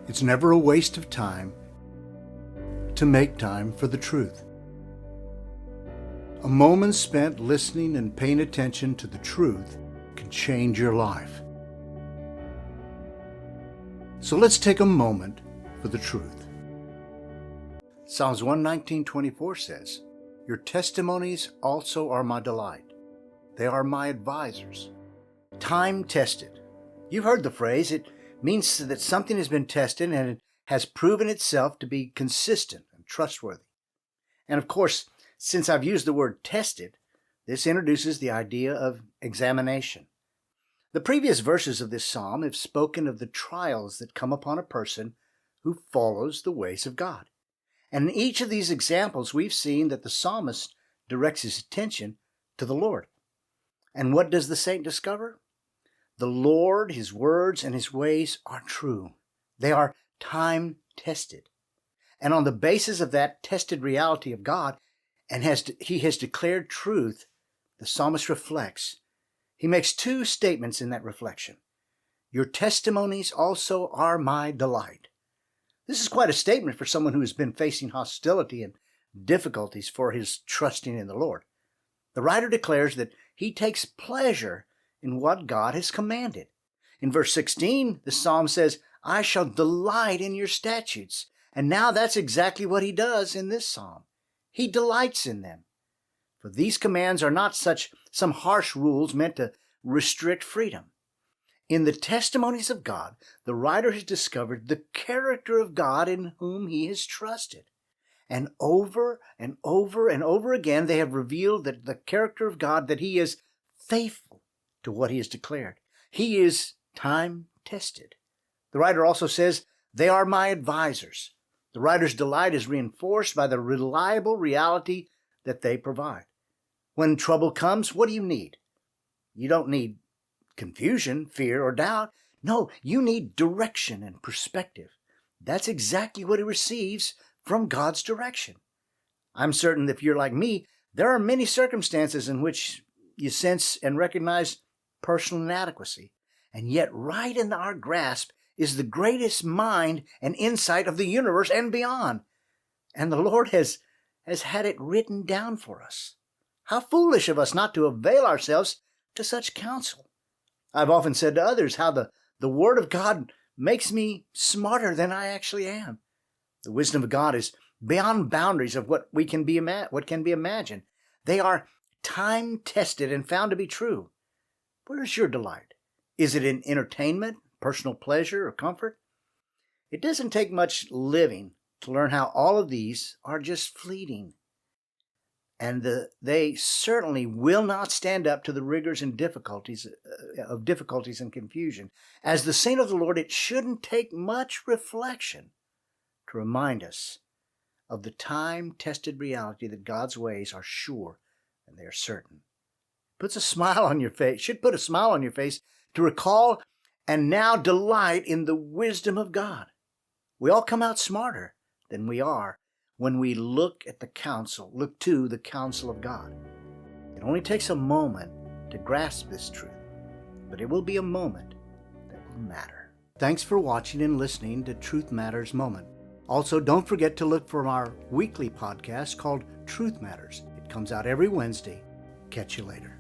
It's never a waste of time to make time for the truth. A moment spent listening and paying attention to the truth can change your life. So let's take a moment for the truth. Psalms 119:24 says, "Your testimonies also are my delight. They are my advisors." Time tested. You've heard the phrase. It means that something has been tested and it has proven itself to be consistent and trustworthy. And of course, since I've used the word tested, this introduces the idea of examination. The previous verses of this psalm have spoken of the trials that come upon a person who follows the ways of God. And in each of these examples, we've seen that the psalmist directs his attention to the Lord. And what does the saint discover? The Lord, His words, and His ways are true. They are time-tested. And on the basis of that tested reality of God, and He has declared truth, the psalmist reflects. He makes two statements in that reflection. Your testimonies also are my delight. This is quite a statement for someone who has been facing hostility and difficulties for his trusting in the Lord. The writer declares that he takes pleasure in what God has commanded. In verse 16, the psalm says, I shall delight in your statutes. And now that's exactly what he does in this psalm. He delights in them. For these commands are not some harsh rules meant to restrict freedom. In the testimonies of God, the writer has discovered the character of God in whom he has trusted. And over and over and over again, they have revealed that the character of God, that he is faithful to what he has declared. He is time-tested. The writer also says, they are my advisors. The writer's delight is reinforced by the reliable reality that they provide. When trouble comes, what do you need? You don't need confusion, fear, or doubt. No, you need direction and perspective. That's exactly what he receives from God's direction. I'm certain that if you're like me, there are many circumstances in which you sense and recognize personal inadequacy. And yet right in our grasp is the greatest mind and insight of the universe and beyond. And the Lord has had it written down for us. How foolish of us not to avail ourselves to such counsel. I've often said to others how the Word of God makes me smarter than I actually am. The wisdom of God is beyond boundaries of what can be imagined. They are time-tested and found to be true. Where is your delight? Is it in entertainment, personal pleasure, or comfort? It doesn't take much living to learn how all of these are just fleeting. And they certainly will not stand up to the rigors and difficulties and confusion. As the saint of the Lord, it shouldn't take much reflection to remind us of the time-tested reality that God's ways are sure and they are certain. Should put a smile on your face to recall and now delight in the wisdom of God. We all come out smarter than we are when we look to the counsel of God. It only takes a moment to grasp this truth, but it will be a moment that will matter. Thanks for watching and listening to Truth Matters Moment. Also, don't forget to look for our weekly podcast called Truth Matters. It comes out every Wednesday. Catch you later.